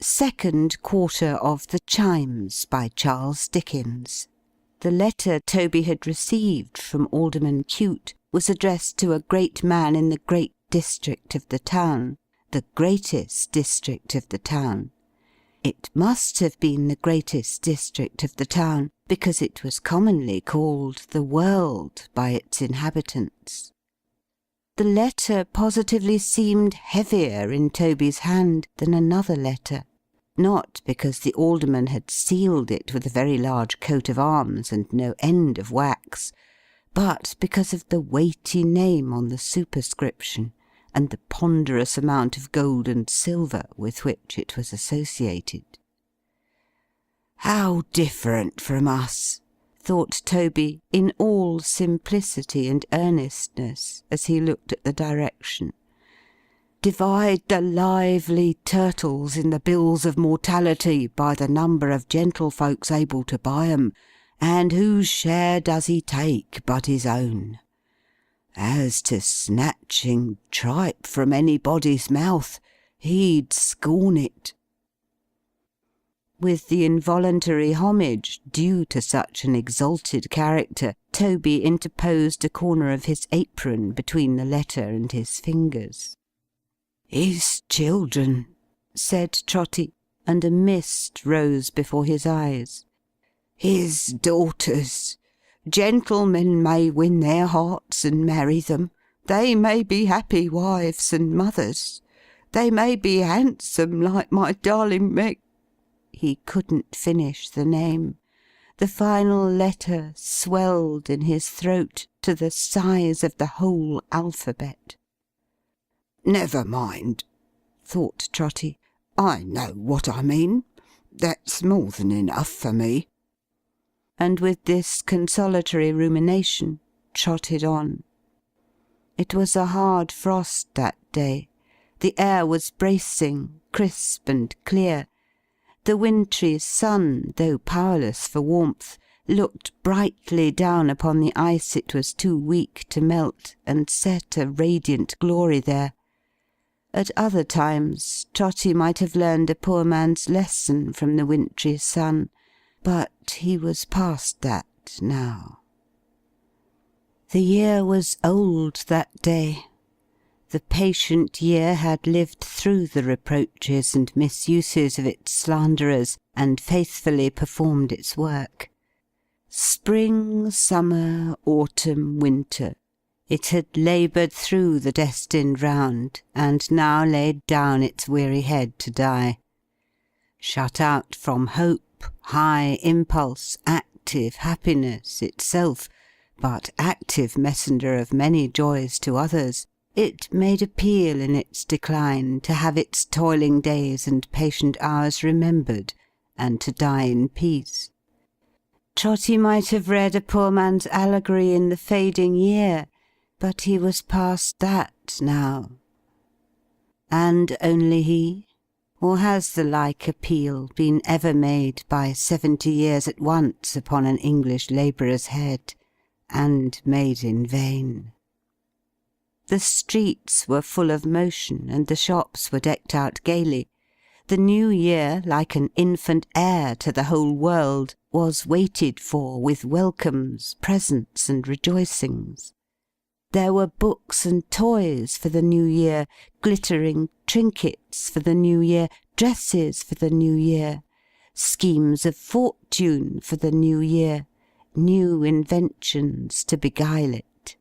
Second quarter of the Chimes, by Charles Dickens. The letter Toby had received from Alderman Cute was addressed to a great man in the great district of the town, the greatest district of the town. It must have been the greatest district of the town, because it was commonly called the world by its inhabitants. The letter positively seemed heavier in Toby's hand than another letter. Not because the alderman had sealed it with a very large coat of arms and no end of wax, but because of the weighty name on the superscription, and the ponderous amount of gold and silver with which it was associated. "How different from us!" thought Toby, in all simplicity and earnestness, as he looked at the direction. "Divide the lively turtles in the bills of mortality by the number of gentlefolks able to buy 'em, and whose share does he take but his own? As to snatching tripe from anybody's mouth, he'd scorn it." With the involuntary homage due to such an exalted character, Toby interposed a corner of his apron between the letter and his fingers. "His children," said Trotty, and a mist rose before his eyes. "His daughters. Gentlemen may win their hearts and marry them. They may be happy wives and mothers. They may be handsome like my darling Meg—" He couldn't finish the name. The final letter swelled in his throat to the size of the whole alphabet. "Never mind," thought Trotty. "I know what I mean. That's more than enough for me." And with this consolatory rumination, trotted on. It was a hard frost that day. The air was bracing, crisp and clear. The wintry sun, though powerless for warmth, looked brightly down upon the ice it was too weak to melt, and set a radiant glory there. At other times, Trotty might have learned a poor man's lesson from the wintry sun, but he was past that now. The year was old that day. The patient year had lived through the reproaches and misuses of its slanderers, and faithfully performed its work. Spring, summer, autumn, winter, it had laboured through the destined round, and now laid down its weary head to die. Shut out from hope, high impulse, active happiness itself, but active messenger of many joys to others, it made appeal in its decline to have its toiling days and patient hours remembered, and to die in peace. Trotty might have read a poor man's allegory in the fading year, but he was past that now. And only he? Or has the like appeal been ever made by 70 years at once upon an English labourer's head, and made in vain? The streets were full of motion, and the shops were decked out gaily. The new year, like an infant heir to the whole world, was waited for with welcomes, presents, and rejoicings. There were books and toys for the new year, glittering trinkets for the new year, dresses for the new year, schemes of fortune for the new year, new inventions to beguile it.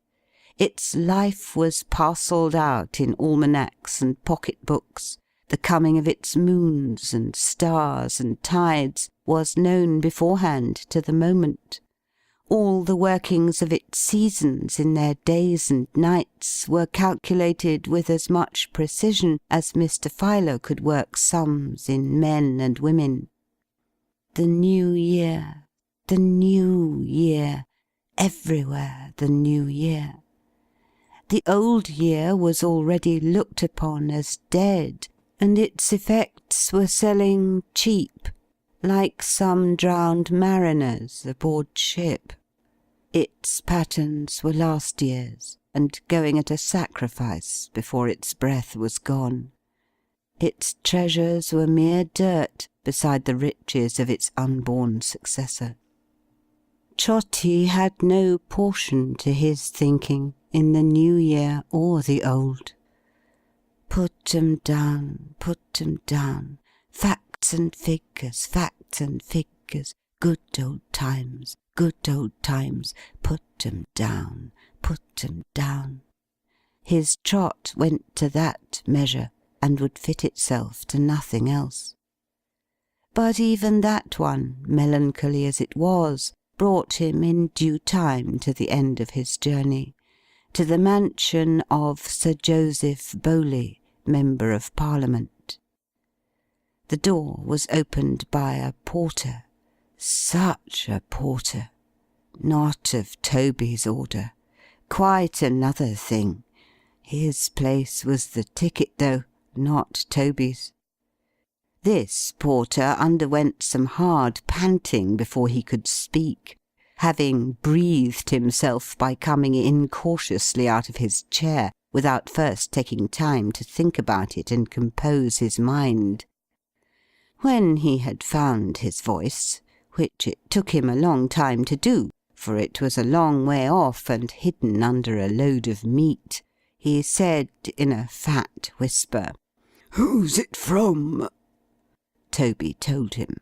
Its life was parcelled out in almanacs and pocket-books. The coming of its moons and stars and tides was known beforehand to the moment. All the workings of its seasons in their days and nights were calculated with as much precision as Mr. Filer could work sums in men and women. The new year, the new year, everywhere the new year. The old year was already looked upon as dead, and its effects were selling cheap, like some drowned mariners aboard ship. Its patterns were last year's, and going at a sacrifice before its breath was gone. Its treasures were mere dirt beside the riches of its unborn successor. Trotty had no portion to his thinking in the new year or the old. Put 'em down, facts and figures, good old times, put 'em down. His trot went to that measure, and would fit itself to nothing else. But even that one, melancholy as it was, brought him in due time to the end of his journey, to the mansion of Sir Joseph Bowley, Member of Parliament. The door was opened by a porter. Such a porter! Not of Toby's order. Quite another thing. His place was the ticket, though, not Toby's. This porter underwent some hard panting before he could speak, having breathed himself by coming incautiously out of his chair, without first taking time to think about it and compose his mind. When he had found his voice, which it took him a long time to do, for it was a long way off and hidden under a load of meat, he said in a fat whisper, "Who's it from?" Toby told him.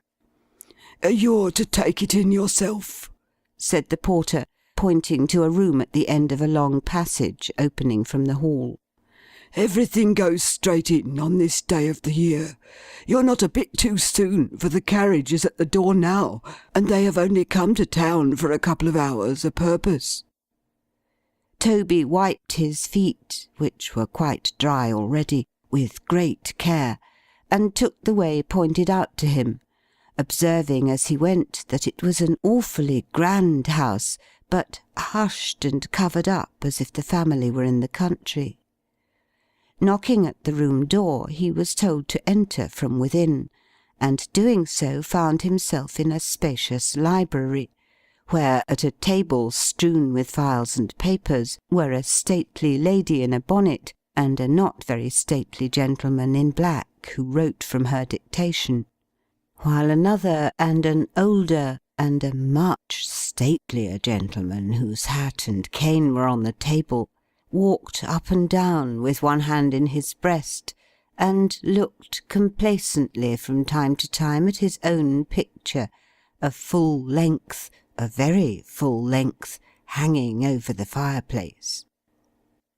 "You're to take it in yourself," said the porter, pointing to a room at the end of a long passage opening from the hall. "Everything goes straight in on this day of the year. You're not a bit too soon, for the carriage is at the door now, and they have only come to town for a couple of hours a purpose." Toby wiped his feet, which were quite dry already, with great care, and took the way pointed out to him, observing as he went that it was an awfully grand house, but hushed and covered up as if the family were in the country. Knocking at the room door, he was told to enter from within, and doing so found himself in a spacious library, where, at a table strewn with files and papers, were a stately lady in a bonnet, and a not very stately gentleman in black, who wrote from her dictation, while another and an older and a much statelier gentleman, whose hat and cane were on the table, walked up and down with one hand in his breast, and looked complacently from time to time at his own picture, a very full length, hanging over the fireplace.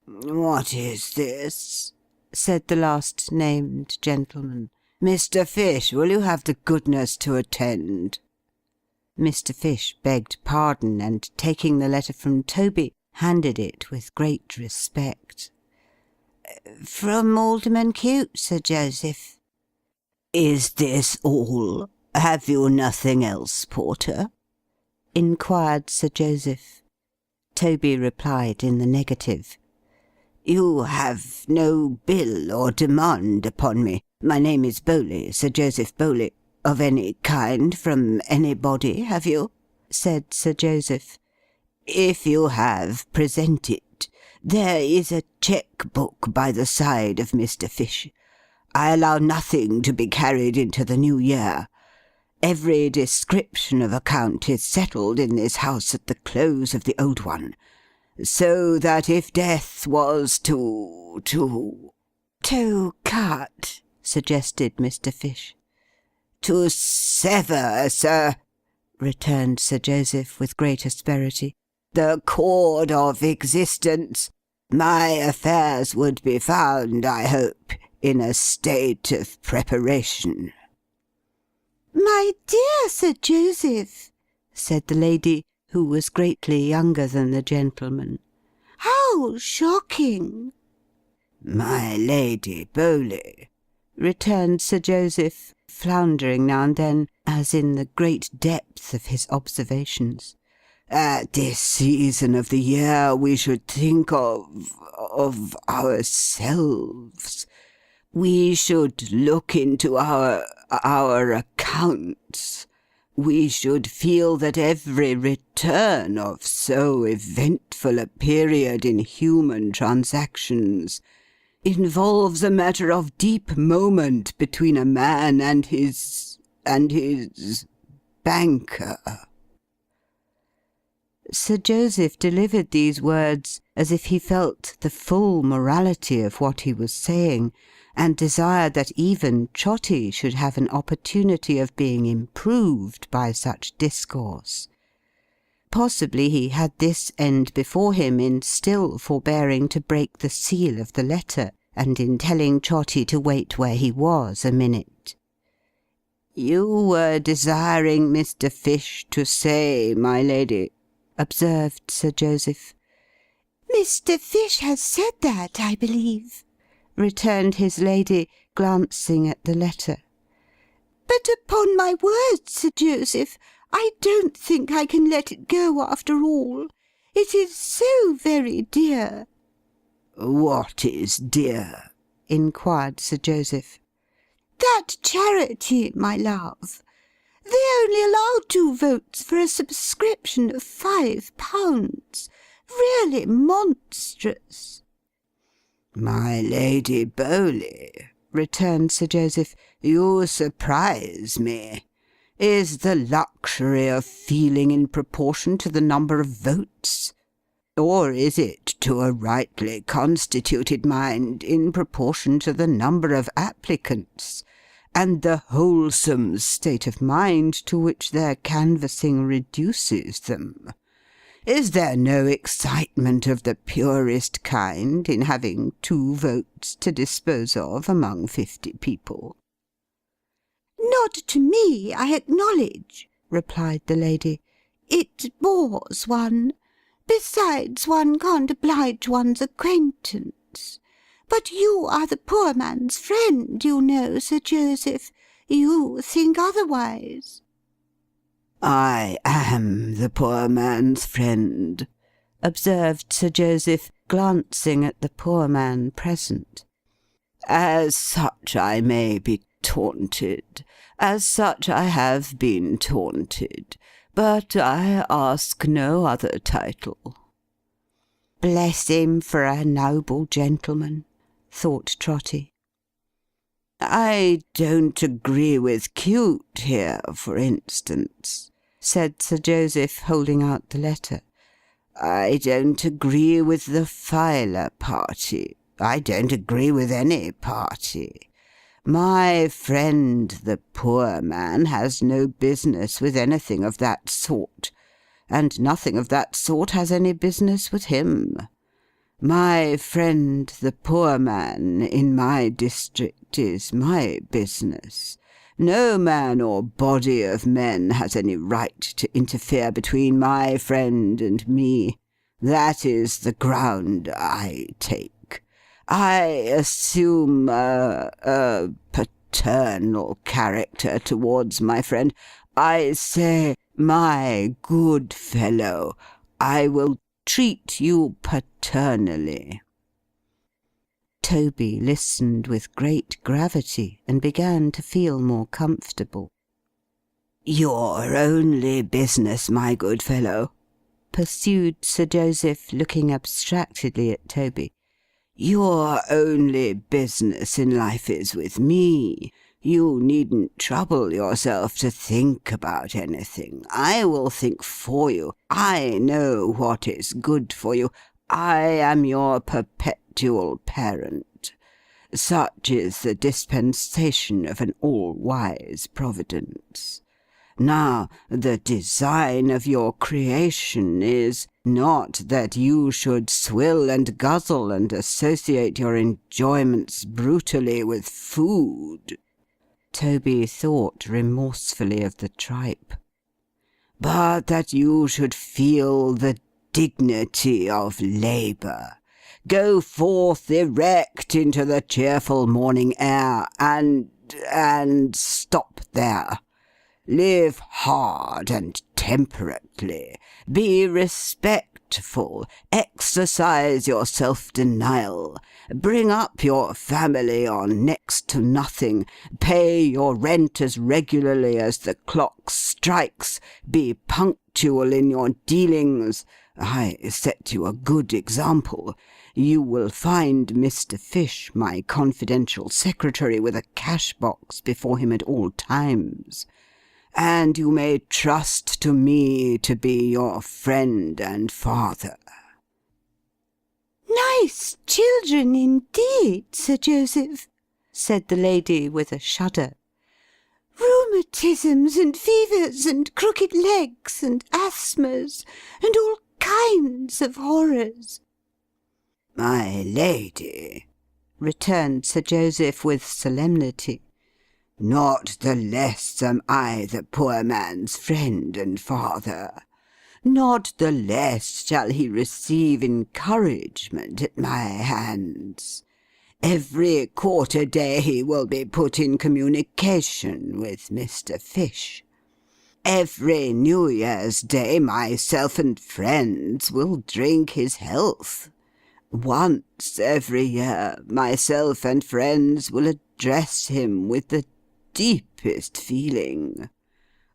"What is this?" said the last named gentleman. "Mr. Fish, will you have the goodness to attend?" Mr. Fish begged pardon, and taking the letter from Toby, handed it with great respect. "From Alderman Cute, Sir Joseph." "Is this all? Have you nothing else, porter?" inquired Sir Joseph. Toby replied in the negative. "You have no bill or demand upon me. My name is Bowley, Sir Joseph Bowley. Of any kind, from anybody, have you?" said Sir Joseph. "If you have, present it. There is a cheque-book by the side of Mr. Fish. I allow nothing to be carried into the new year. Every description of account is settled in this house at the close of the old one, so that if death was to cut," suggested Mr. Fish. "To sever, sir," returned Sir Joseph with great asperity, "the cord of existence, my affairs would be found, I hope, in a state of preparation." "My dear Sir Joseph," said the lady, who was greatly younger than the gentleman, "how shocking!" "My Lady Bowley," returned Sir Joseph, floundering now and then, as in the great depth of his observations, "at this season of the year we should think of ourselves. We should look into our accounts. We should feel that every return of so eventful a period in human transactions involves a matter of deep moment between a man and his banker." Sir Joseph delivered these words as if he felt the full morality of what he was saying, and desired that even Trotty should have an opportunity of being improved by such discourse. Possibly he had this end before him in still forbearing to break the seal of the letter, and in telling Trotty to wait where he was a minute. "You were desiring Mr. Fish to say, my lady," observed Sir Joseph. "Mr. Fish has said that, I believe," returned his lady, glancing at the letter. "But upon my word, Sir Joseph, I don't think I can let it go after all. It is so very dear." "What is dear?" inquired Sir Joseph. "That charity, my love. They only allow 2 votes for a subscription of £5. Really monstrous." "My Lady Bowley," returned Sir Joseph, "you surprise me. Is the luxury of feeling in proportion to the number of votes? Or is it, to a rightly constituted mind, in proportion to the number of applicants, and the wholesome state of mind to which their canvassing reduces them? Is there no excitement of the purest kind in having 2 votes to dispose of among 50 people?" "Not to me, I acknowledge," replied the lady. "It bores one. Besides, one can't oblige one's acquaintance. But you are the poor man's friend, you know, Sir Joseph. You think otherwise." "I am the poor man's friend," observed Sir Joseph, glancing at the poor man present. "As such I may be taunted. As such I have been taunted. But I ask no other title." "Bless him for a noble gentleman," thought Trotty. "I don't agree with Cute here, for instance," said Sir Joseph, holding out the letter. "I don't agree with the Filer party. I don't agree with any party. My friend the poor man has no business with anything of that sort, and nothing of that sort has any business with him. My friend the poor man in my district is my business. No man or body of men has any right to interfere between my friend and me. That is the ground I take. I assume a paternal character towards my friend. I say, my good fellow, I will treat you paternally." Toby listened with great gravity, and began to feel more comfortable. "Your only business, my good fellow," pursued Sir Joseph, looking abstractedly at Toby, "your only business in life is with me. You needn't trouble yourself to think about anything. I will think for you. I know what is good for you. I am your perpetual parent. Such is the dispensation of an all-wise Providence. Now, the design of your creation is not that you should swill and guzzle and associate your enjoyments brutally with food." Toby thought remorsefully of the tripe. "But that you should feel the dignity of labour. Go forth erect into the cheerful morning air, and stop there. Live hard and temperately. Be respectful. Exercise your self-denial. Bring up your family on next to nothing. Pay your rent as regularly as the clock strikes. Be punctual in your dealings. I set you a good example. you will find Mr. Fish, my confidential secretary, with a cash-box before him at all times, and you may trust to me to be your friend and father." "Nice children, indeed, Sir Joseph," said the lady, with a shudder. "Rheumatisms and fevers and crooked legs and asthmas and all kinds of horrors." "My lady," returned Sir Joseph with solemnity, "not the less am I the poor man's friend and father. Not the less shall he receive encouragement at my hands. Every quarter day he will be put in communication with Mr. Fish. Every New Year's Day myself and friends will drink his health. Once every year myself and friends will address him with the deepest feeling.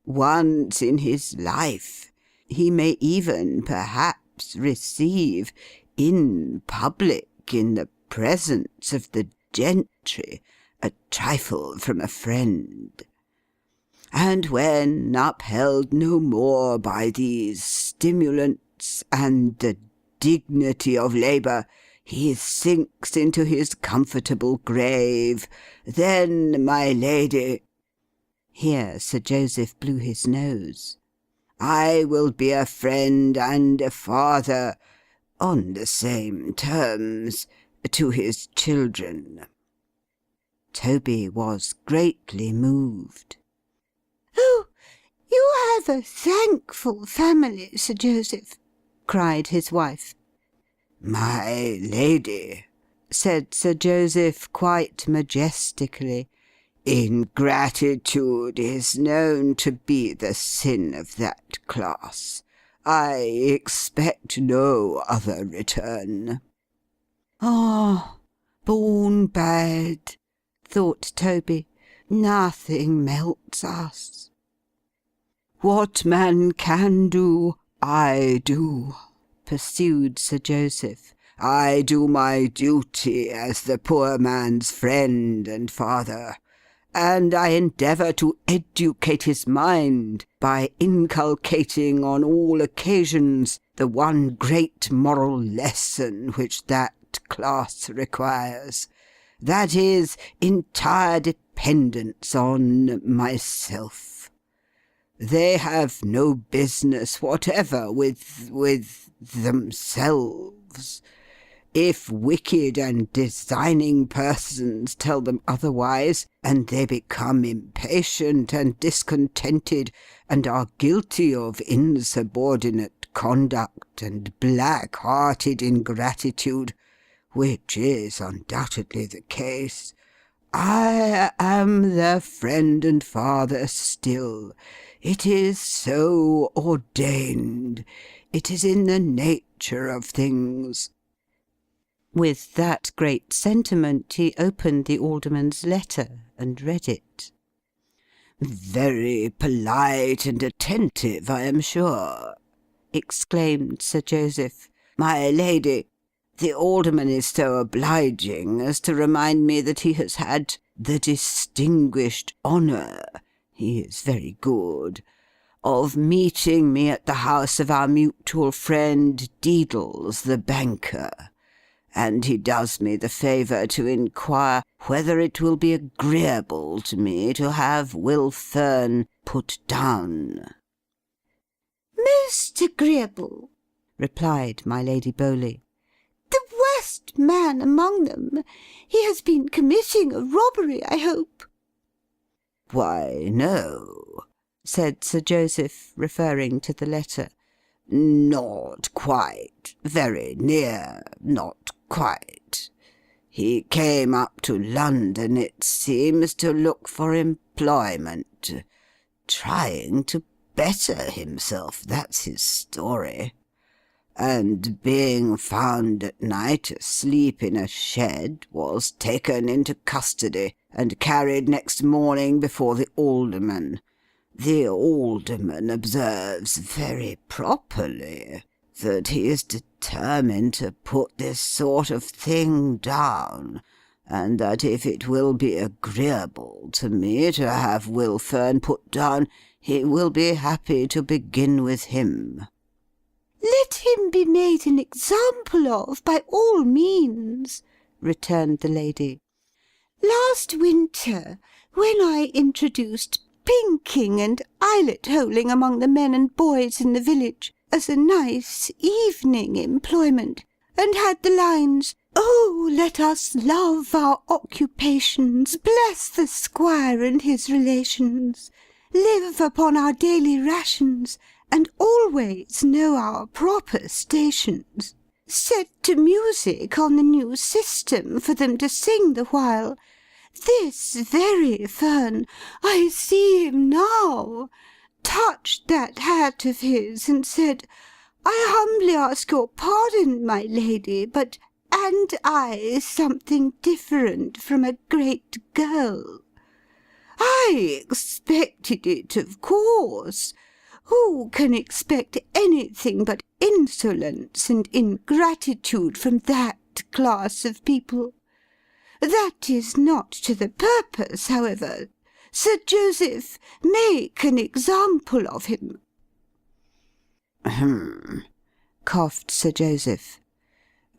Once in his life he may even, perhaps, receive, in public, in the presence of the gentry, a trifle from a friend. And when, upheld no more by these stimulants and the dignity of labour, he sinks into his comfortable grave, then, my lady," here Sir Joseph blew his nose, "I will be a friend and a father, on the same terms, to his children." Toby was greatly moved. "Oh, you have a thankful family, Sir Joseph," cried his wife. "My lady," said Sir Joseph, quite majestically, "ingratitude is known to be the sin of that class. I expect no other return." "Ah, born bad," thought Toby. "Nothing melts us." "What man can do, I do," pursued Sir Joseph. "I do my duty as the poor man's friend and father, and I endeavour to educate his mind by inculcating on all occasions the one great moral lesson which that class requires, that is, entire dependence on myself. They have no business whatever with themselves. If wicked and designing persons tell them otherwise, and they become impatient and discontented, and are guilty of insubordinate conduct and black-hearted ingratitude, which is undoubtedly the case, I am their friend and father still. It is so ordained. It is in the nature of things." With that great sentiment he opened the Alderman's letter and read it. "Very polite and attentive, I am sure," exclaimed Sir Joseph. "My lady, the Alderman is so obliging as to remind me that he has had the distinguished honour, he is very good, of meeting me at the house of our mutual friend Deedles, the banker, and he does me the favour to inquire whether it will be agreeable to me to have Will Fern put down." "Most agreeable," replied my Lady Bowley. "The worst man among them. He has been committing a robbery, I hope." "Why, no," said Sir Joseph, referring to the letter. "Not quite. Very near. Not quite. He came up to London, it seems, to look for employment. Trying to better himself, that's his story. And being found at night asleep in a shed, was taken into custody, and carried next morning before the Alderman. The Alderman observes very properly that he is determined to put this sort of thing down, and that if it will be agreeable to me to have Will Fern put down, he will be happy to begin with him." "Let him be made an example of, by all means," returned the lady. "Last winter, when I introduced pinking and eyelet-holing among the men and boys in the village, as a nice evening employment, and had the lines, 'Oh, let us love our occupations, bless the squire and his relations, live upon our daily rations, and always know our proper stations,' set to music on the new system for them to sing the while, this very Fern, I see him now, touched that hat of his, and said, 'I humbly ask your pardon, my lady, but and I something different from a great girl? I expected it, of course. Who can expect anything but insolence and ingratitude from that class of people? That is not to the purpose, however. Sir Joseph, make an example of him." Coughed Sir Joseph.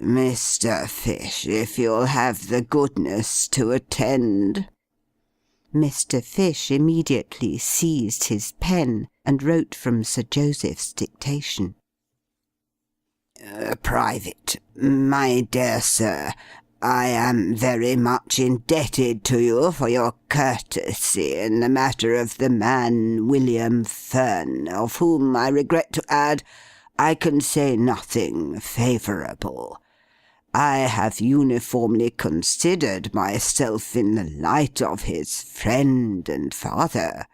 "Mr. Fish, if you'll have the goodness to attend." Mr. Fish immediately seized his pen, and wrote from Sir Joseph's dictation. "Private. My dear Sir, I am very much indebted to you for your courtesy in the matter of the man William Fern, of whom, I regret to add, I can say nothing favourable. I have uniformly considered myself in the light of his friend and father,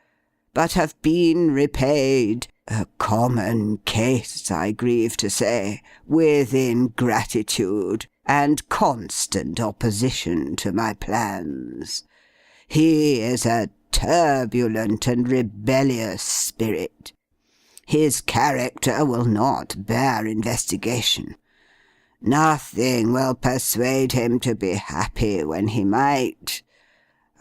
but have been repaid, a common case, I grieve to say, with ingratitude and constant opposition to my plans. He is a turbulent and rebellious spirit. His character will not bear investigation. Nothing will persuade him to be happy when he might.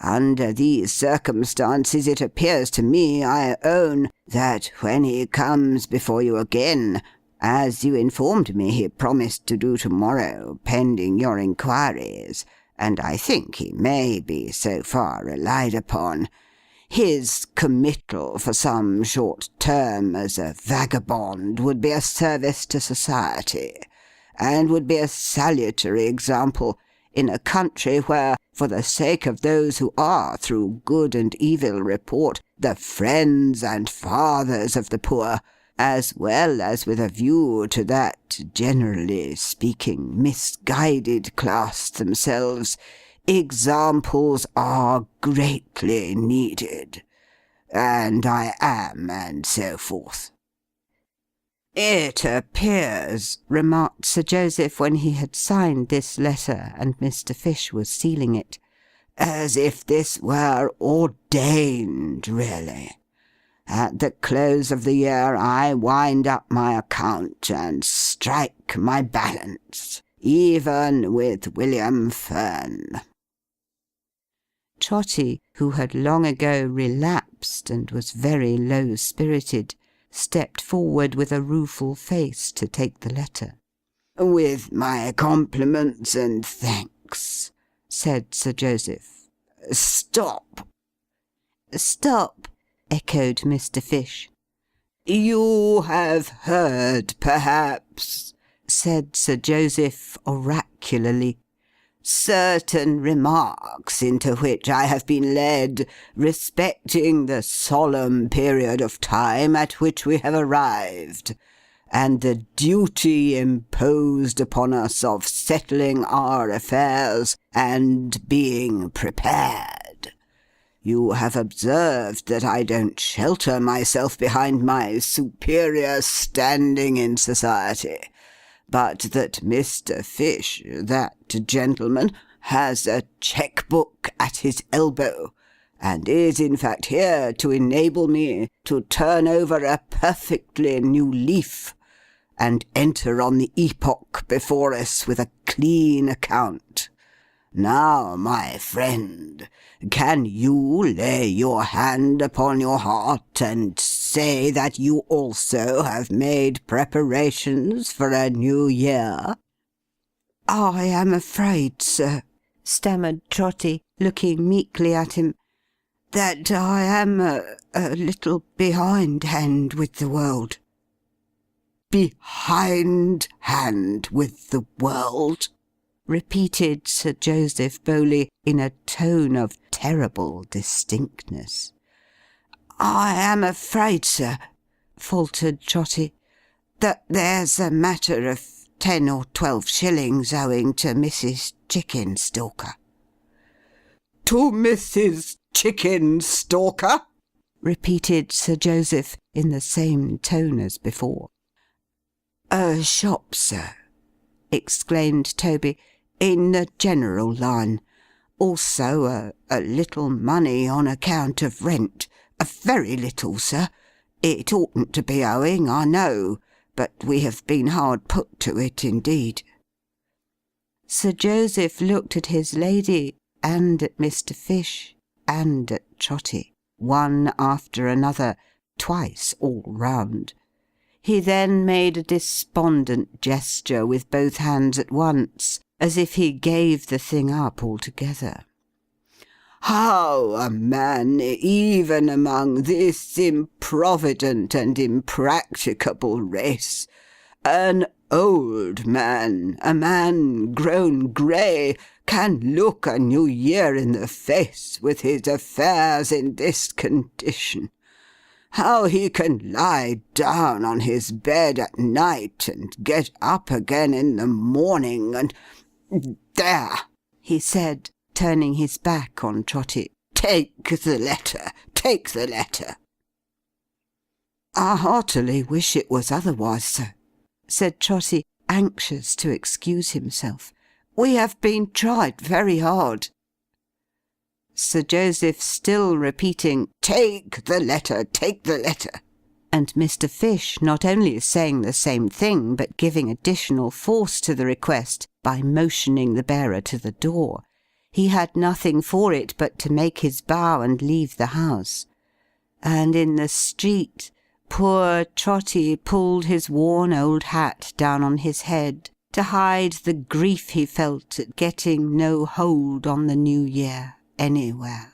Under these circumstances, it appears to me, I own, that when he comes before you again, as you informed me he promised to do to-morrow, pending your inquiries, and I think he may be so far relied upon, his committal for some short term as a vagabond would be a service to society, and would be a salutary example in a country where, for the sake of those who are, through good and evil report, the friends and fathers of the poor, as well as with a view to that, generally speaking, misguided class themselves, examples are greatly needed. And I am, and so forth." "It appears," remarked Sir Joseph, when he had signed this letter, and Mr. Fish was sealing it, "as if this were ordained, really. At the close of the year I wind up my account, and strike my balance, even with William Fern." Trotty, who had long ago relapsed, and was very low-spirited, stepped forward with a rueful face to take the letter. "With my compliments and thanks," said Sir Joseph. "Stop!" "Stop!" echoed Mr. Fish. "You have heard, perhaps," said Sir Joseph oracularly, "certain remarks into which I have been led respecting the solemn period of time at which we have arrived, and the duty imposed upon us of settling our affairs and being prepared. You have observed that I don't shelter myself behind my superior standing in society, but that Mr. Fish, that gentleman, has a cheque-book at his elbow, and is in fact here to enable me to turn over a perfectly new leaf, and enter on the epoch before us with a clean account. Now, my friend, can you lay your hand upon your heart and say that you also have made preparations for a new year?" "I am afraid, sir," stammered Trotty, looking meekly at him, "that I am a little behindhand with the world." "Behindhand with the world?" repeated Sir Joseph Bowley, in a tone of terrible distinctness. "I am afraid, sir," faltered Trotty, "that there's a matter of 10 or 12 shillings owing to Mrs. Chickenstalker." "To Mrs. Chickenstalker?" repeated Sir Joseph, in the same tone as before. "A shop, sir," exclaimed Toby, "in the general line. Also a little money on account of rent. A very little, sir. It oughtn't to be owing, I know, but we have been hard put to it indeed." Sir Joseph looked at his lady, and at Mr. Fish, and at Trotty, one after another, twice all round. He then made a despondent gesture with both hands at once, as if he gave the thing up altogether. "How a man, even among this improvident and impracticable race, an old man, a man grown grey, can look a new year in the face with his affairs in this condition. How he can lie down on his bed at night and get up again in the morning, and there," he said, turning his back on Trotty, "take the letter, take the letter." "I heartily wish it was otherwise, sir," said Trotty, anxious to excuse himself. "We have been tried very hard." Sir Joseph still repeating, "Take the letter, take the letter," and Mr. Fish not only saying the same thing, but giving additional force to the request by motioning the bearer to the door, he had nothing for it but to make his bow and leave the house. And in the street, poor Trotty pulled his worn old hat down on his head, to hide the grief he felt at getting no hold on the new year anywhere.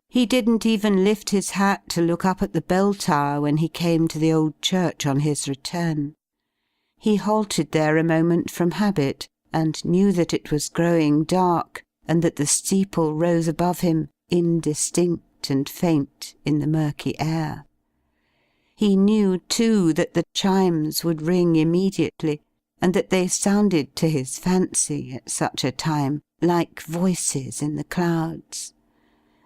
He didn't even lift his hat to look up at the bell tower when he came to the old church on his return. He halted there a moment from habit, and knew that it was growing dark, and that the steeple rose above him, indistinct and faint, in the murky air. He knew, too, that the chimes would ring immediately, and that they sounded to his fancy, at such a time, like voices in the clouds.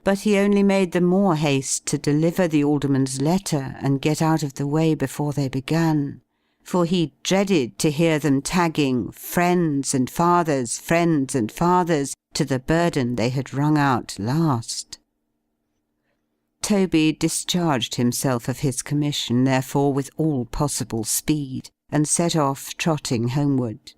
But he only made the more haste to deliver the alderman's letter and get out of the way before they began, for he dreaded to hear them tagging friends and fathers, to the burden they had wrung out last. Toby discharged himself of his commission, therefore, with all possible speed, and set off trotting homeward.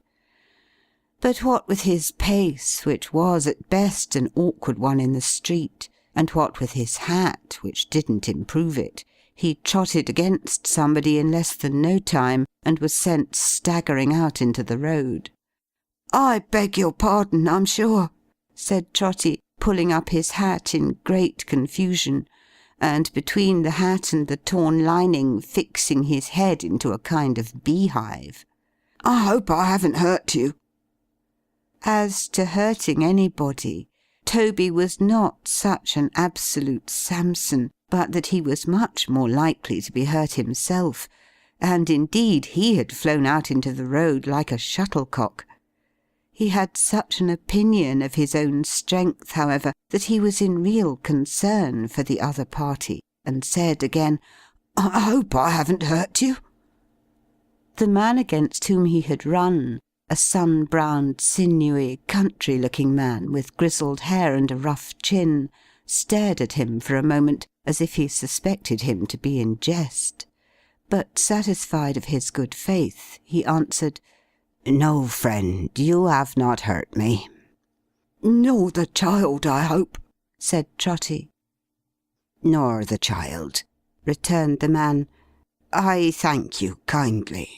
But what with his pace, which was at best an awkward one in the street, and what with his hat, which didn't improve it, he trotted against somebody in less than no time, and was sent staggering out into the road. "I beg your pardon, I'm sure," said Trotty, pulling up his hat in great confusion, and between the hat and the torn lining fixing his head into a kind of beehive. "I hope I haven't hurt you." As to hurting anybody, Toby was not such an absolute Samson, but that he was much more likely to be hurt himself, and indeed he had flown out into the road like a shuttlecock. He had such an opinion of his own strength, however, that he was in real concern for the other party, and said again, "I hope I haven't hurt you." The man against whom he had run, a sun-browned, sinewy, country-looking man, with grizzled hair and a rough chin, stared at him for a moment, as if he suspected him to be in jest. but satisfied of his good faith, he answered, "No, friend, you have not hurt me." "Nor the child, I hope," said Trotty. "Nor the child," returned the man. "I thank you kindly."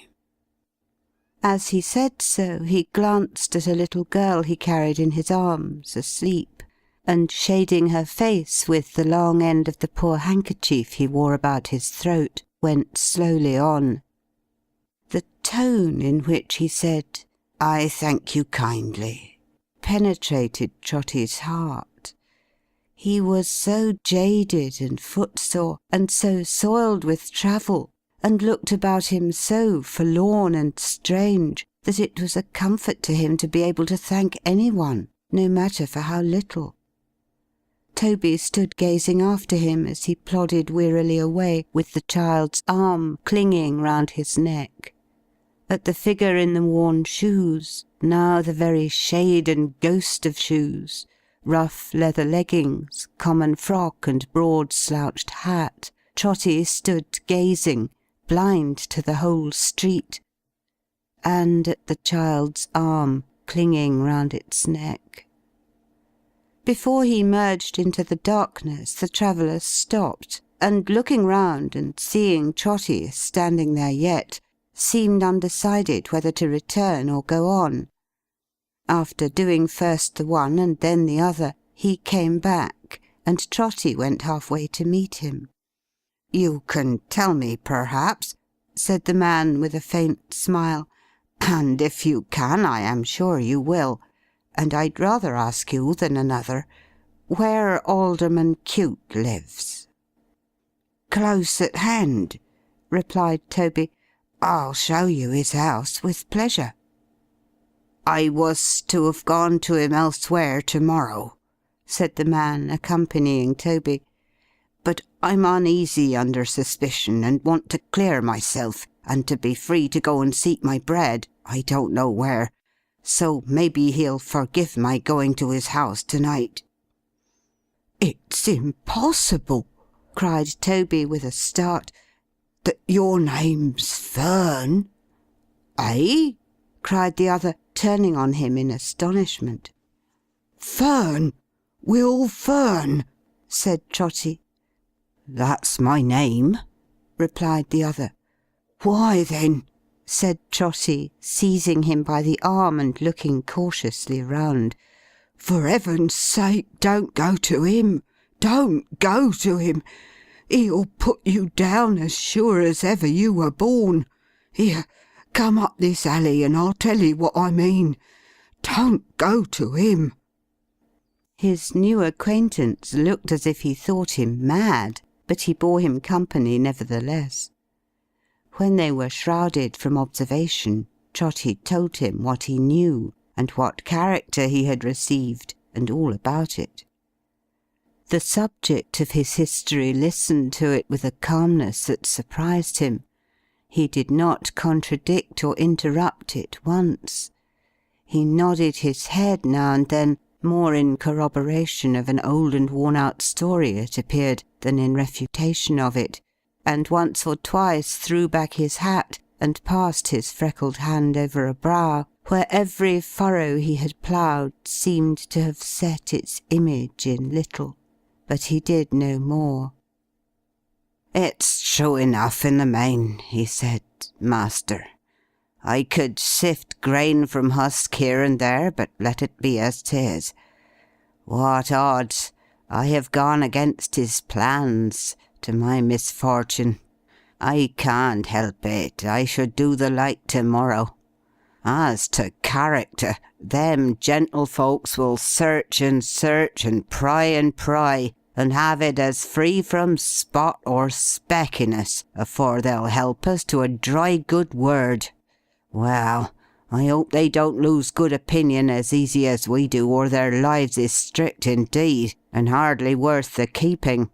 As he said so, he glanced at a little girl he carried in his arms, asleep, and shading her face with the long end of the poor handkerchief he wore about his throat, went slowly on. The tone in which he said, "I thank you kindly," penetrated Trotty's heart. He was so jaded and footsore, and so soiled with travel, and looked about him so forlorn and strange, that it was a comfort to him to be able to thank any one, no matter for how little. Toby stood gazing after him as he plodded wearily away, with the child's arm clinging round his neck; at the figure in the worn shoes, now the very shade and ghost of shoes, rough leather leggings, common frock, and broad slouched hat, Trotty stood gazing, blind to the whole street, and at the child's arm clinging round its neck. Before he merged into the darkness, the traveller stopped, and looking round and seeing Trotty standing there yet, seemed undecided whether to return or go on. After doing first the one and then the other, he came back, and Trotty went half-way to meet him. "You can tell me, perhaps," said the man with a faint smile, "and if you can, I am sure you will, and I'd rather ask you than another, where Alderman Cute lives." "Close at hand," replied Toby. "I'll show you his house with pleasure." "I was to have gone to him elsewhere to-morrow," said the man, accompanying Toby, "but I'm uneasy under suspicion, and want to clear myself, and to be free to go and seek my bread, I don't know where, so maybe he'll forgive my going to his house to-night." "It's impossible," cried Toby with a start, "that your name's Fern." "Eh?" cried the other, turning on him in astonishment. "Fern! Will Fern!" said Trotty. "That's my name," replied the other. "Why then," said Trotty, seizing him by the arm and looking cautiously round, "for heaven's sake, don't go to him! Don't go to him! He'll put you down as sure as ever you were born. Here, come up this alley, and I'll tell you what I mean. Don't go to him." His new acquaintance looked as if he thought him mad, but he bore him company nevertheless. When they were shrouded from observation, Trotty told him what he knew, and what character he had received, and all about it. The subject of his history listened to it with a calmness that surprised him. He did not contradict or interrupt it once. He nodded his head now and then, more in corroboration of an old and worn-out story, it appeared, than in refutation of it, and once or twice threw back his hat and passed his freckled hand over a brow, where every furrow he had ploughed seemed to have set its image in little. But he did no more. "It's true enough in the main," he said, "master. I could sift grain from husk here and there, but let it be as 'tis. What odds! I have gone against his plans, to my misfortune. I can't help it. I should do the like to-morrow. As to character, them gentlefolks will search and search, and pry, and have it as free from spot or speck in us, afore they'll help us to a dry good word. Well, I hope they don't lose good opinion as easy as we do, or their lives is strict indeed, and hardly worth the keeping.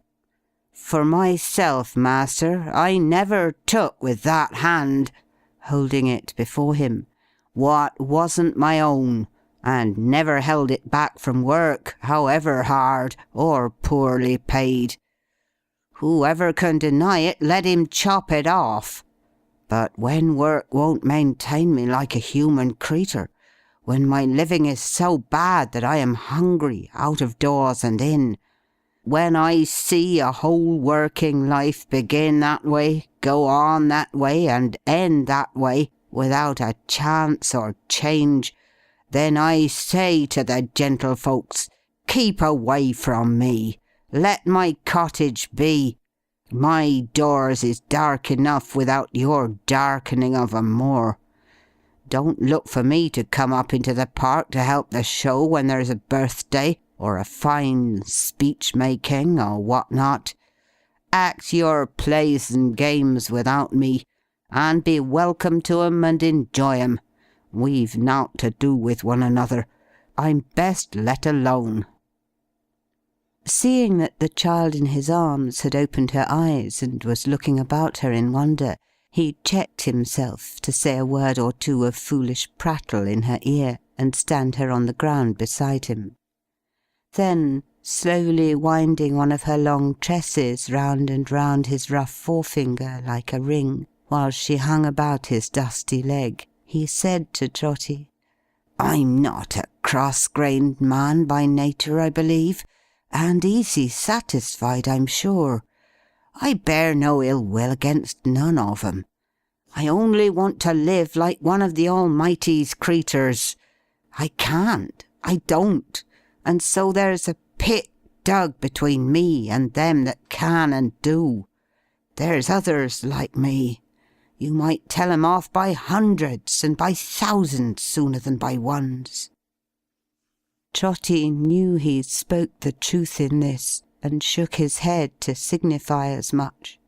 For myself, master, I never took with that hand," holding it before him, "what wasn't my own, and never held it back from work, however hard, or poorly paid. Whoever can deny it, let him chop it off, But when work won't maintain me like a human creetur, when my living is so bad that I am hungry out of doors and in, when I see a whole working life begin that way, go on that way, and end that way, without a chance or change, then I say to the gentlefolks, keep away from me, let my cottage be. My doors is dark enough without your darkening of 'em more. Don't look for me to come up into the park to help the show when there's a birthday, or a fine speech-making, or what not. Act your plays and games without me, and be welcome to 'em and enjoy 'em. We've nowt to do with one another. I'm best let alone." Seeing that the child in his arms had opened her eyes and was looking about her in wonder, he checked himself to say a word or two of foolish prattle in her ear, and stand her on the ground beside him. Then, slowly winding one of her long tresses round and round his rough forefinger like a ring, while she hung about his dusty leg, he said to Trotty, "I'm not a cross-grained man by nature, I believe, and easy satisfied, I'm sure. I bear no ill will against none of 'em. I only want to live like one of the Almighty's creeturs. I can't, I don't, and so there's a pit dug between me and them that can and do. There's others like me. You might tell 'em off by hundreds and by thousands sooner than by ones." Trotty knew he spoke the truth in this, and shook his head to signify as much.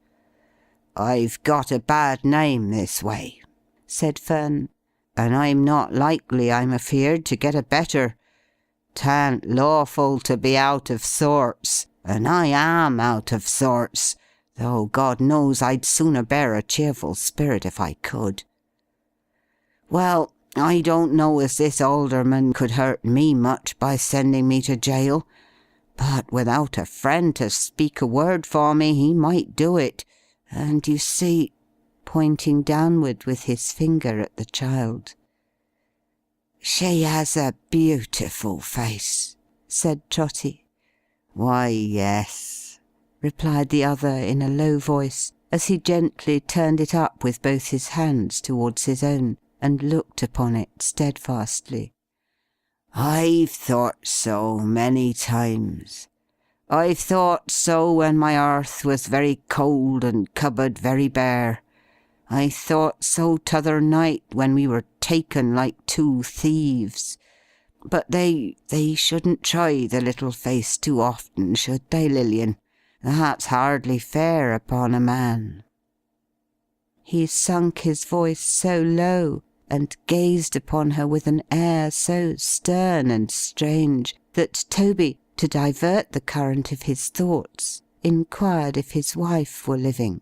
"I've got a bad name this way," said Fern, "and I'm not likely, I'm afeard, to get a better. 'Tan't lawful to be out of sorts, and I am out of sorts, though God knows I'd sooner bear a cheerful spirit if I could. Well, I don't know as this alderman could hurt me much by sending me to jail, but without a friend to speak a word for me, he might do it, and you see," pointing downward with his finger at the child. "She has a beautiful face," said Trotty. "Why, yes," replied the other in a low voice, as he gently turned it up with both his hands towards his own, and looked upon it steadfastly. "I've thought so many times. I've thought so when my earth was very cold and cupboard very bare. I thought so t'other night when we were taken like two thieves. But they shouldn't try the little face too often, should they, Lilian? That's hardly fair upon a man." He sunk his voice so low, and gazed upon her with an air so stern and strange, that Toby, to divert the current of his thoughts, inquired if his wife were living.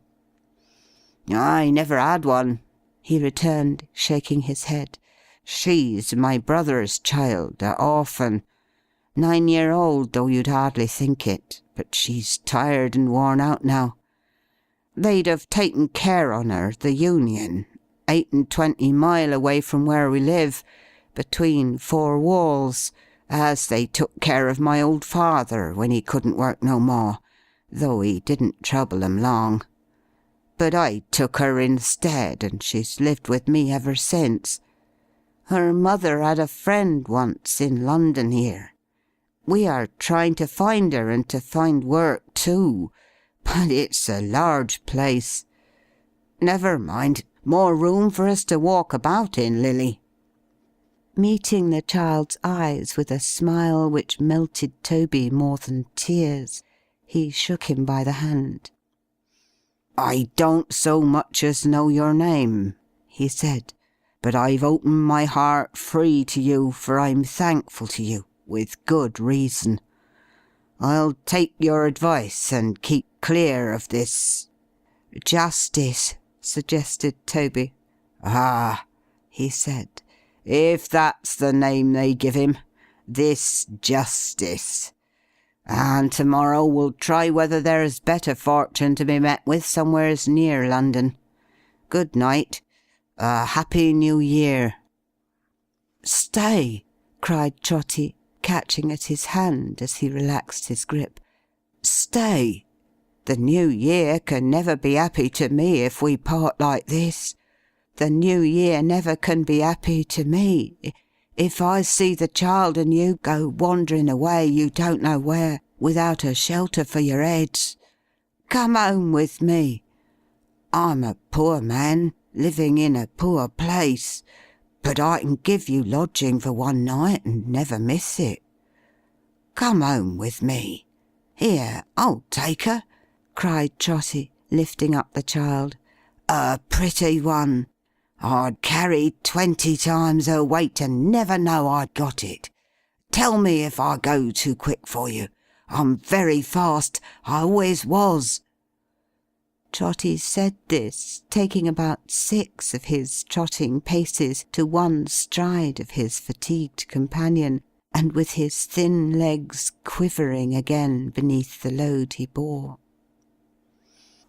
"I never had one," he returned, shaking his head. "She's my brother's child, a orphan. 9-year-old, though you'd hardly think it, but she's tired and worn out now. They'd have taken care on her, the Union, 28 mile away from where we live, between 4 walls, as they took care of my old father when he couldn't work no more, though he didn't trouble him long. But I took her instead, and she's lived with me ever since. Her mother had a friend once in London here. We are trying to find her and to find work too, but it's a large place. Never mind, more room for us to walk about in, Lily." Meeting the child's eyes with a smile which melted Toby more than tears, he shook him by the hand. "I don't so much as know your name," he said, "but I've opened my heart free to you, for I'm thankful to you, with good reason. I'll take your advice and keep clear of this—" "Justice," suggested Toby. "Ah," he said, "if that's the name they give him. This Justice. And to-morrow we'll try whether there's better fortune to be met with somewheres near London. good night. A happy New Year." "Stay!" cried Trotty, catching at his hand as he relaxed his grip. "Stay! The New Year can never be happy to me if we part like this. The New Year never can be happy to me if I see the child and you go wandering away you don't know where, without a shelter for your heads. Come home with me. I'm a poor man, living in a poor place, but I can give you lodging for one night and never miss it. Come home with me. Here, I'll take her," cried Trotty, lifting up the child. "A pretty one. I'd carry 20 times her weight and never know I'd got it. Tell me if I go too quick for you. I'm very fast. I always was." Trotty said this, taking about 6 of his trotting paces to one stride of his fatigued companion, and with his thin legs quivering again beneath the load he bore.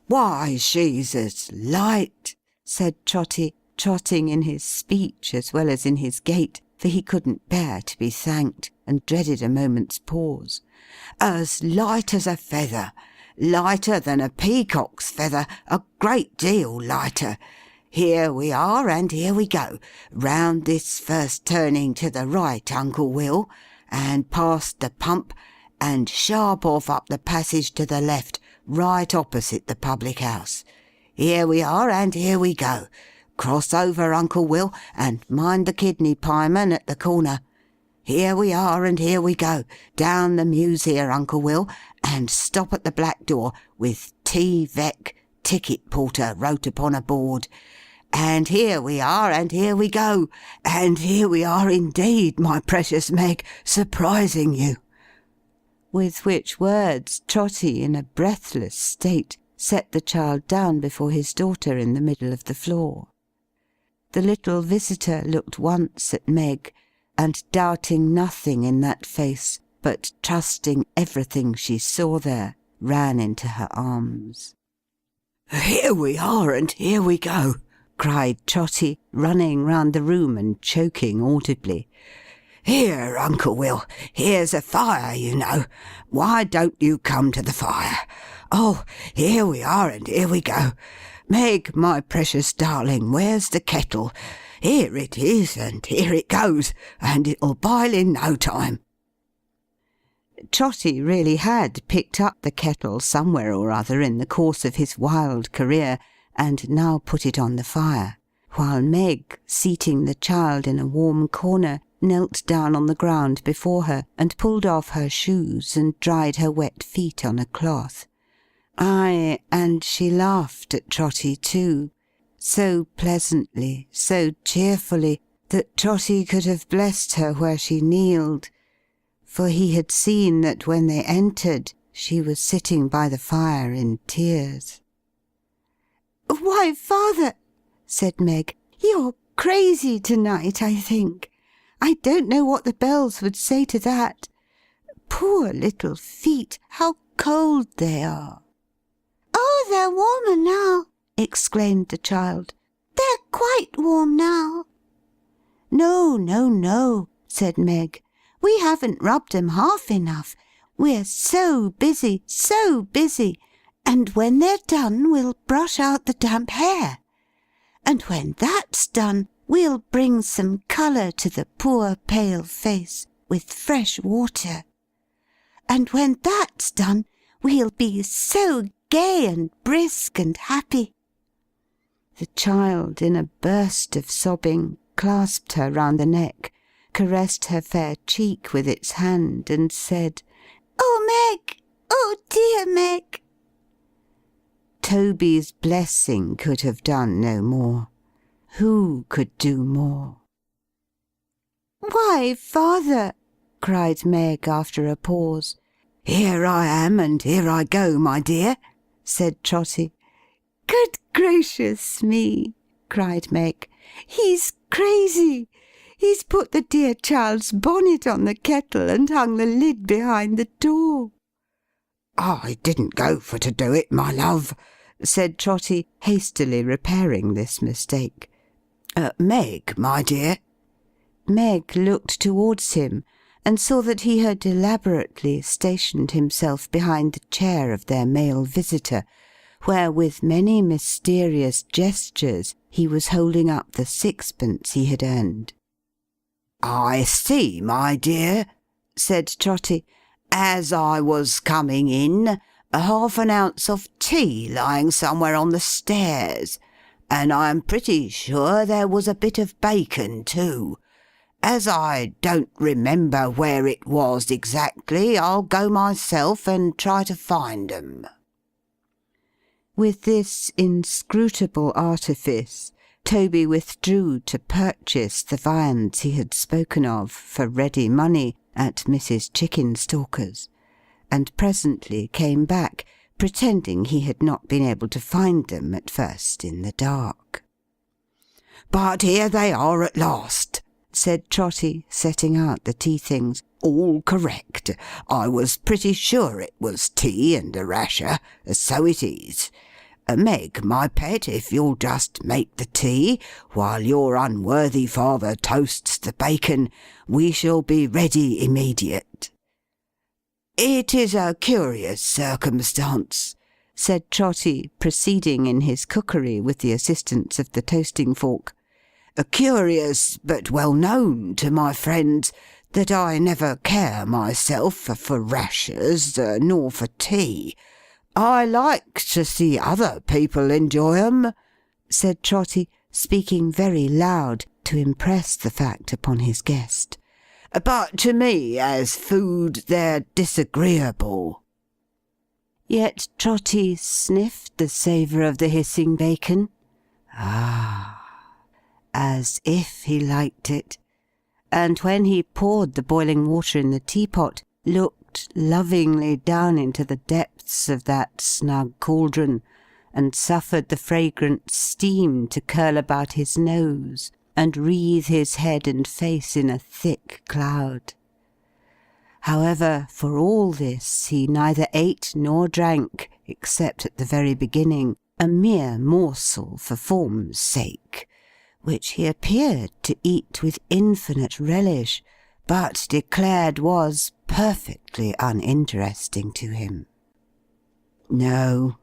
"Why, she's as light," said Trotty, trotting in his speech as well as in his gait, for he couldn't bear to be thanked, and dreaded a moment's pause. "As light as a feather. Lighter than a peacock's feather, a great deal lighter. Here we are, and here we go. Round this first turning to the right, Uncle Will, and past the pump, and sharp off up the passage to the left, right opposite the public house. Here we are, and here we go. Cross over, Uncle Will, and mind the kidney pieman at the corner. Here we are, and here we go. Down the mews here, Uncle Will, and stop at the black door, with T. Vec, ticket porter, wrote upon a board. And here we are, and here we go. And here we are indeed, my precious Meg, surprising you." With which words, Trotty, in a breathless state, set the child down before his daughter in the middle of the floor. The little visitor looked once at Meg, and doubting nothing in that face, but trusting everything she saw there, ran into her arms. "Here we are, and here we go," cried Trotty, running round the room and choking audibly. "Here, Uncle Will, here's a fire, you know. Why don't you come to the fire? Oh, here we are, and here we go. Meg, my precious darling, where's the kettle? Here it is, and here it goes, and it'll boil in no time." Trotty really had picked up the kettle somewhere or other in the course of his wild career, and now put it on the fire, while Meg, seating the child in a warm corner, knelt down on the ground before her, and pulled off her shoes, and dried her wet feet on a cloth. Aye, and she laughed at Trotty too, so pleasantly, so cheerfully, that Trotty could have blessed her where she kneeled, for he had seen that when they entered she was sitting by the fire in tears. "Why, father," said Meg, "you're crazy to-night, I think. I don't know what the bells would say to that. Poor little feet, how cold they are." "Oh, they're warmer now," exclaimed the child. "They're quite warm now." "No, no, no," said Meg. "We haven't rubbed 'em half enough. We're so busy, so busy. And when they're done, we'll brush out the damp hair. And when that's done, we'll bring some colour to the poor pale face, with fresh water. And when that's done, we'll be so gay and brisk and happy." The child, in a burst of sobbing, clasped her round the neck, caressed her fair cheek with its hand, and said, "Oh, Meg! Oh, dear Meg!" Toby's blessing could have done no more. Who could do more? "Why, father!" cried Meg after a pause. "Here I am, and here I go, my dear," said Trotty. "Good gracious me!" cried Meg. "He's crazy! He's put the dear child's bonnet on the kettle, and hung the lid behind the door." "I didn't go for to do it, my love. said Trotty, hastily repairing this mistake. Meg, my dear." Meg looked towards him, and saw that he had elaborately stationed himself behind the chair of their male visitor, where with many mysterious gestures he was holding up the sixpence he had earned. "I see, my dear," said Trotty, "as I was coming in, half an ounce of tea lying somewhere on the stairs, and I am pretty sure there was a bit of bacon too. As I don't remember where it was exactly, I'll go myself and try to find 'em." With this inscrutable artifice, Toby withdrew to purchase the viands he had spoken of, for ready money, at Mrs. Chickenstalker's, and presently came back, pretending he had not been able to find them at first in the dark. "But here they are at last," said Trotty, setting out the tea things. "All correct. I was pretty sure it was tea and a rasher, so it is. Meg, my pet, if you'll just make the tea, while your unworthy father toasts the bacon, we shall be ready immediate." "It is a curious circumstance," said Trotty, proceeding in his cookery with the assistance of the toasting fork. "Curious, but well known to my friends, that I never care myself for rashers, nor for tea. I like to see other people enjoy 'em," said Trotty, speaking very loud to impress the fact upon his guest. "but to me, as food, they're disagreeable." Yet Trotty sniffed the savour of the hissing bacon. As if he liked it, and when he poured the boiling water in the teapot, looked lovingly down into the depths of that snug cauldron, and suffered the fragrant steam to curl about his nose, and wreathe his head and face in a thick cloud. However, for all this, he neither ate nor drank, except at the very beginning, a mere morsel for form's sake, which he appeared to eat with infinite relish, but declared was perfectly uninteresting to him. No,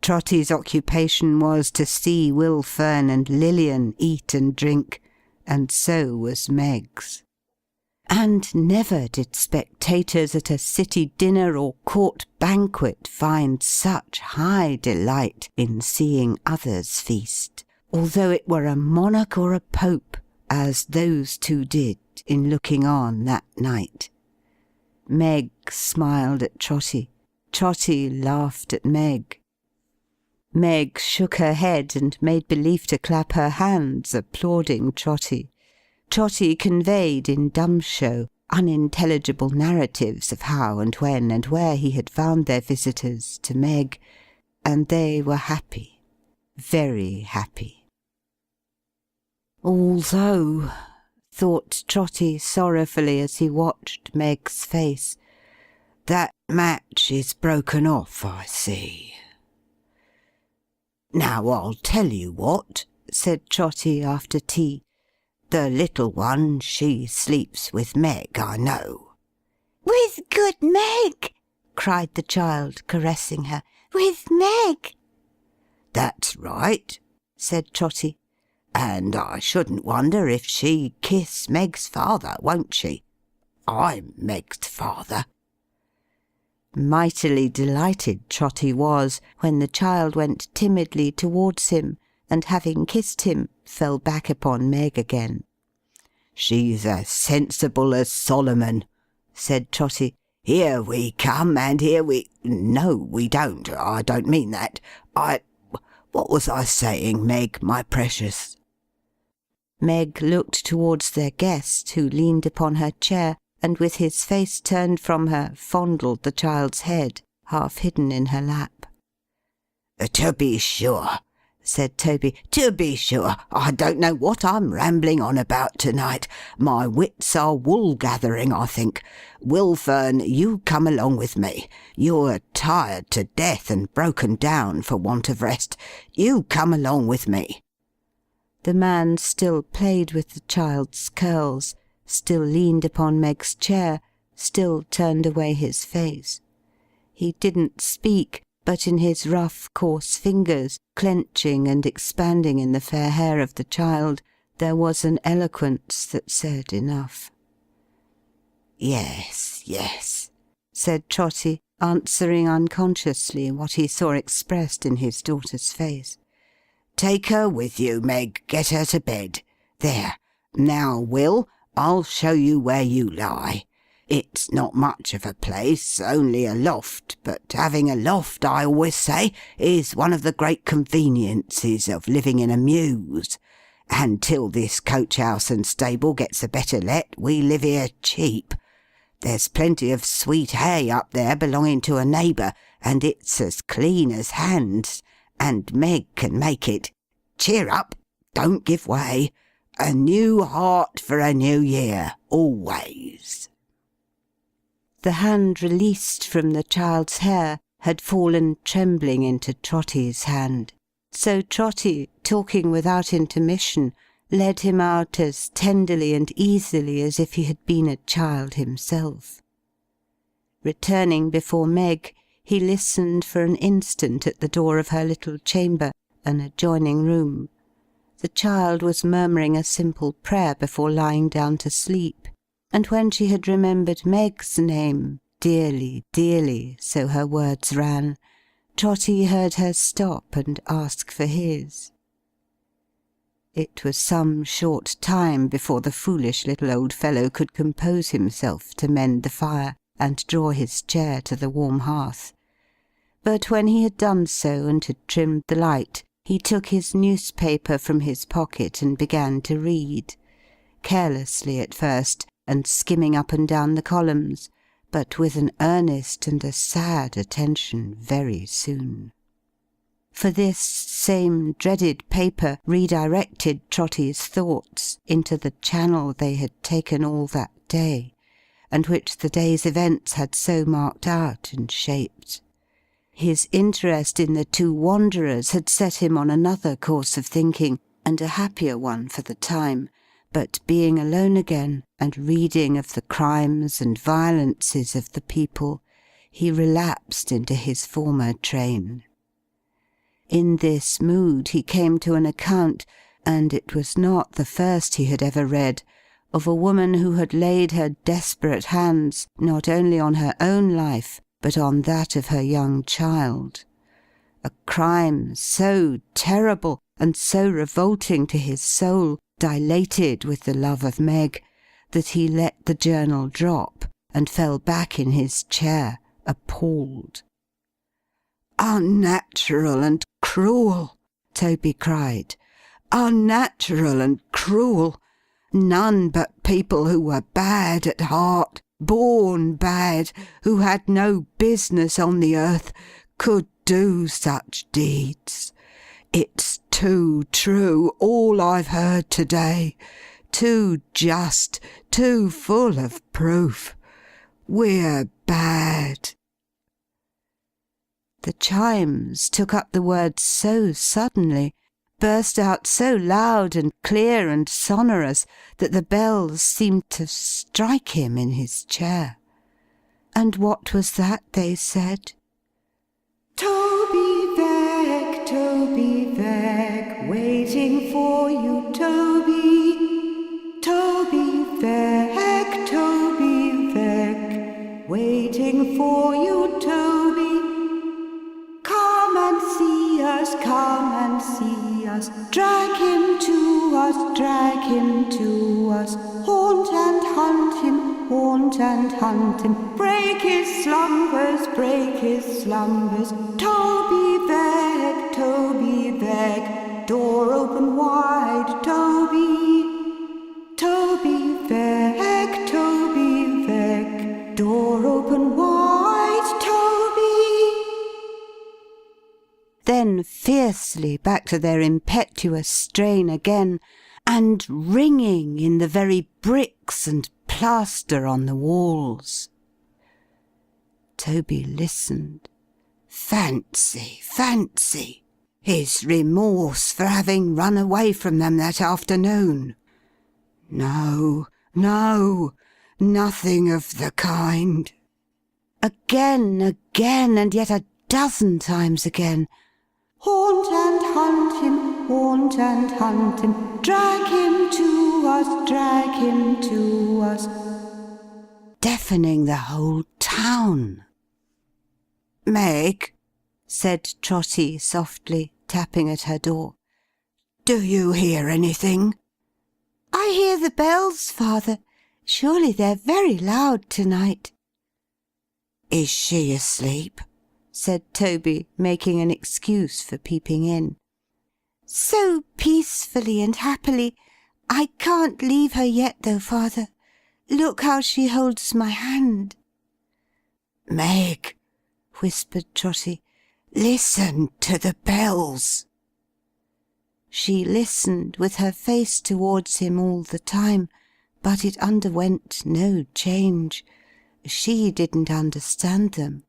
Trotty's occupation was to see Will Fern and Lilian eat and drink, and so was Meg's. And never did spectators at a city dinner or court banquet find such high delight in seeing others feast, although it were a monarch or a pope, as those two did in looking on that night. Meg smiled at Trotty. Trotty laughed at Meg. Meg shook her head and made believe to clap her hands, applauding Trotty. Trotty conveyed in dumb show unintelligible narratives of how and when and where he had found their visitors to Meg, and they were happy, very happy. Although, thought Trotty sorrowfully as he watched Meg's face, that match is broken off, I see. "Now I'll tell you what," said Trotty after tea. "The little one, she sleeps with Meg, I know." "With good Meg!" cried the child, caressing her. "With Meg!" "That's right," said Trotty. "And I shouldn't wonder if she kiss Meg's father, won't she? I'm Meg's father." Mightily delighted Trotty was, when the child went timidly towards him, and having kissed him, fell back upon Meg again. "She's as sensible as Solomon," said Trotty. "Here we come, and here we— No, we don't. I don't mean that. What was I saying, Meg, my precious?" Meg looked towards their guest, who leaned upon her chair, and with his face turned from her, fondled the child's head, half hidden in her lap. "To be sure. said Toby. "To be sure, I don't know what I'm rambling on about to-night. My wits are wool-gathering, I think. Wilfern, you come along with me. You're tired to death and broken down for want of rest. You come along with me." The man still played with the child's curls, still leaned upon Meg's chair, still turned away his face. He didn't speak, but in his rough, coarse fingers, clenching and expanding in the fair hair of the child, there was an eloquence that said enough. "Yes, yes," said Trotty, answering unconsciously what he saw expressed in his daughter's face. "Take her with you, Meg. Get her to bed. There. Now, Will, I'll show you where you lie. It's not much of a place, only a loft, but having a loft, I always say, is one of the great conveniences of living in a mews. And till this coach-house and stable gets a better let, we live here cheap. There's plenty of sweet hay up there belonging to a neighbour, and it's as clean as hands, and Meg can make it. Cheer up, don't give way. A new heart for a new year, always." The hand released from the child's hair had fallen trembling into Trotty's hand. So Trotty, talking without intermission, led him out as tenderly and easily as if he had been a child himself. Returning before Meg, he listened for an instant at the door of her little chamber, an adjoining room. The child was murmuring a simple prayer before lying down to sleep, and when she had remembered Meg's name, dearly, dearly, so her words ran, Trotty heard her stop and ask for his. It was some short time before the foolish little old fellow could compose himself to mend the fire and draw his chair to the warm hearth. But when he had done so and had trimmed the light, he took his newspaper from his pocket and began to read, carelessly at first, and skimming up and down the columns, but with an earnest and a sad attention very soon. For this same dreaded paper redirected Trotty's thoughts into the channel they had taken all that day, and which the day's events had so marked out and shaped. His interest in the two wanderers had set him on another course of thinking, and a happier one for the time, but being alone again, and reading of the crimes and violences of the people, he relapsed into his former train. In this mood he came to an account, and it was not the first he had ever read, of a woman who had laid her desperate hands not only on her own life, but on that of her young child. A crime so terrible and so revolting to his soul, dilated with the love of Meg, that he let the journal drop and fell back in his chair, appalled. "Unnatural and cruel!" Toby cried. "Unnatural and cruel! None but people who were bad at heart, born bad, who had no business on the earth, could do such deeds. It's too true, all I've heard to-day. Too just, too full of proof. We're bad." The chimes took up the words so suddenly, burst out so loud and clear and sonorous, that the bells seemed to strike him in his chair. And what was that they said? Toby Veck, waiting for you, Toby. Toby Veck, waiting for you, Toby. Come and see us, come and see us. Drag him to us, drag him to us. Haunt and hunt him, haunt and hunt him. Break his slumbers, break his slumbers. Toby Veck, door open wide, Toby. Toby Veck, door open wide, Toby. then fiercely back to their impetuous strain again, and ringing in the very bricks and plaster on the walls. Toby listened. Fancy, fancy! His remorse for having run away from them that afternoon. No, no, nothing of the kind. Again, and yet a dozen times again. Haunt and hunt him, haunt and hunt him, drag him to us, deafening the whole town. "Meg," said Trotty softly, tapping at her door, "do you hear anything?" "I hear the bells, father. Surely they're very loud to-night." "Is she asleep?" said Toby, making an excuse for peeping in. "So peacefully and happily. I can't leave her yet, though, father. Look how she holds my hand." "Meg," whispered Trotty, "listen to the bells." She listened, with her face towards him all the time, but it underwent no change. She didn't understand them.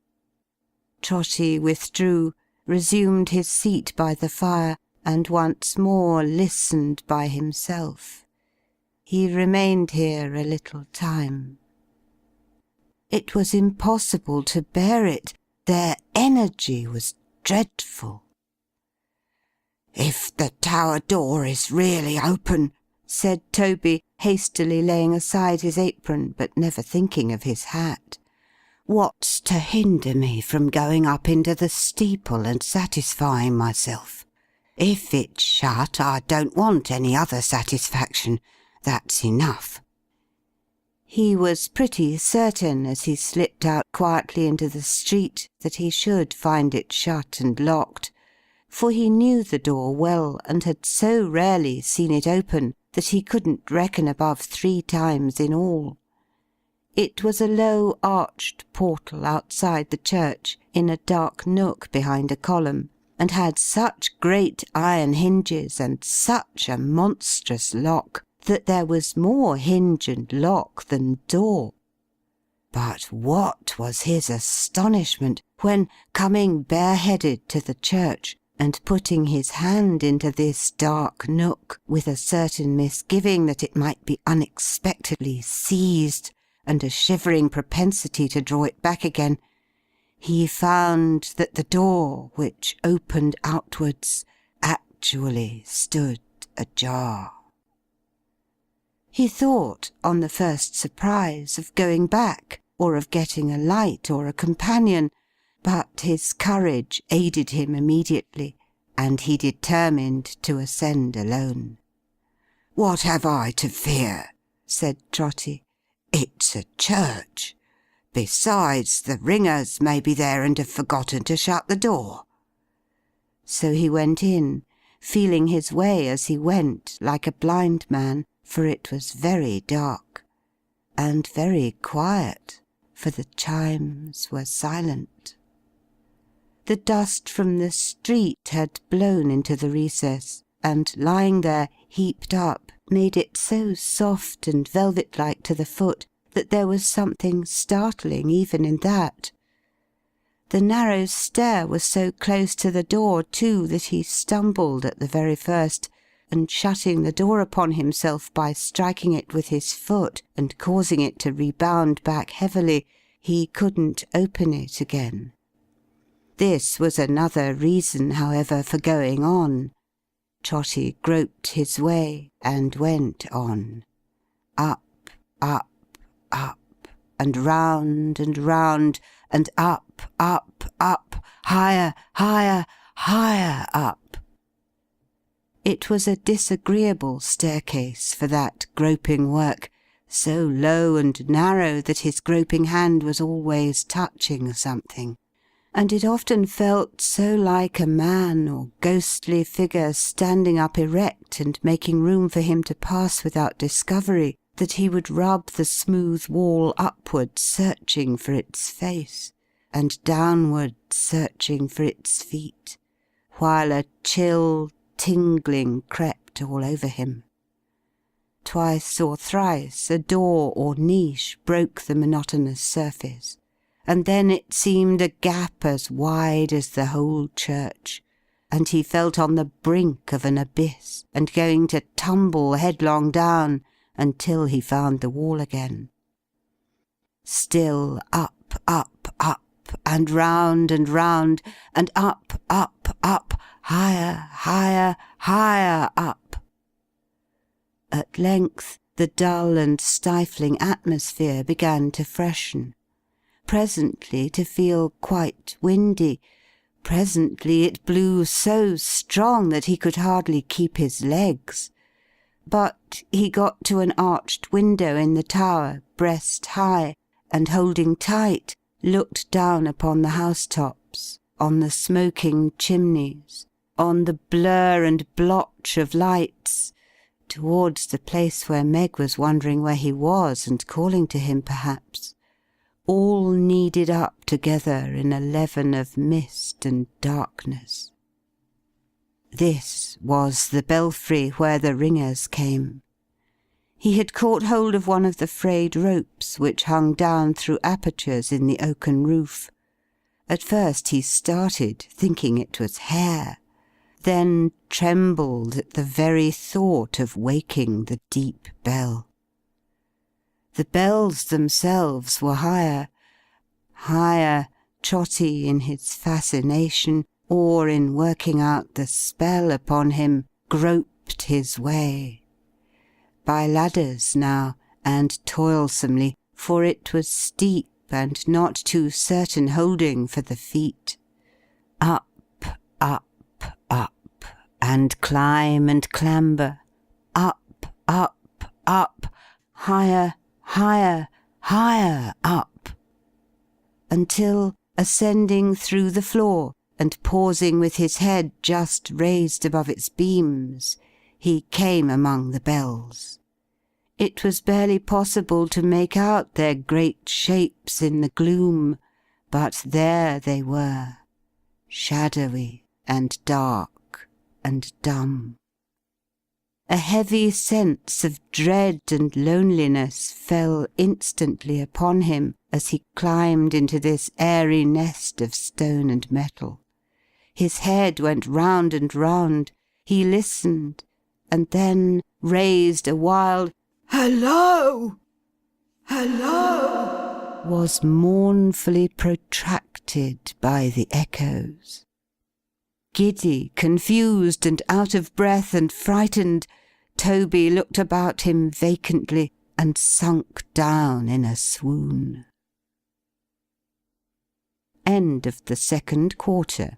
Trotty withdrew, resumed his seat by the fire, and once more listened by himself. He remained here a little time. It was impossible to bear it. Their energy was dreadful. "If the tower door is really open," said Toby, hastily laying aside his apron, but never thinking of his hat, "what's to hinder me from going up into the steeple and satisfying myself? If it's shut, I don't want any other satisfaction. That's enough." He was pretty certain, as he slipped out quietly into the street, that he should find it shut and locked, for he knew the door well, and had so rarely seen it open that he couldn't reckon above 3 times in all. It was a low arched portal outside the church, in a dark nook behind a column, and had such great iron hinges and such a monstrous lock, that there was more hinge and lock than door. But what was his astonishment, when, coming bareheaded to the church, and putting his hand into this dark nook, with a certain misgiving that it might be unexpectedly seized, and a shivering propensity to draw it back again, he found that the door, which opened outwards, actually stood ajar. He thought, on the first surprise, of going back, or of getting a light or a companion, but his courage aided him immediately, and he determined to ascend alone. "What have I to fear?" said Trotty. "It's a church. Besides, the ringers may be there and have forgotten to shut the door." So he went in, feeling his way as he went, like a blind man, for it was very dark, and very quiet, for the chimes were silent. The dust from the street had blown into the recess, and lying there, heaped up, made it so soft and velvet-like to the foot, that there was something startling even in that. The narrow stair was so close to the door, too, that he stumbled at the very first, and shutting the door upon himself by striking it with his foot, and causing it to rebound back heavily, he couldn't open it again. This was another reason, however, for going on. Trotty groped his way, and went on. Up, up, up, and round, and up, higher, higher, higher up. It was a disagreeable staircase for that groping work, so low and narrow that his groping hand was always touching something, and it often felt so like a man or ghostly figure standing up erect and making room for him to pass without discovery, that he would rub the smooth wall upward searching for its face, and downward searching for its feet, while a chill tingling crept all over him. Twice or thrice a door or niche broke the monotonous surface, and then it seemed a gap as wide as the whole church, and he felt on the brink of an abyss, and going to tumble headlong down until he found the wall again. Still up, up, up, and round, and up, up, up, higher, higher, higher up. At length the dull and stifling atmosphere began to freshen, presently to feel quite windy. Presently it blew so strong that he could hardly keep his legs. But he got to an arched window in the tower, breast high, and holding tight, looked down upon the housetops, on the smoking chimneys, on the blur and blotch of lights, towards the place where Meg was wondering where he was and calling to him perhaps, all kneaded up together in a leaven of mist and darkness. This was the belfry where the ringers came. He had caught hold of one of the frayed ropes which hung down through apertures in the oaken roof. At first he started, thinking it was hair, then trembled at the very thought of waking the deep bell. The bells themselves were higher, higher, Trotty in his fascination, or in working out the spell upon him, groped his way. By ladders now, and toilsomely, for it was steep and not too certain holding for the feet. Up, up, up, and climb and clamber. Up, up, up, higher, higher, higher up. Until, ascending through the floor, and pausing with his head just raised above its beams, he came among the bells. It was barely possible to make out their great shapes in the gloom, but there they were, shadowy and dark and dumb. A heavy sense of dread and loneliness fell instantly upon him as he climbed into this airy nest of stone and metal. His head went round and round. He listened, and then raised a wild "Hello! Hello!" was mournfully protracted by the echoes. Giddy, confused, and out of breath and frightened, Toby looked about him vacantly, and sunk down in a swoon. End of the second quarter.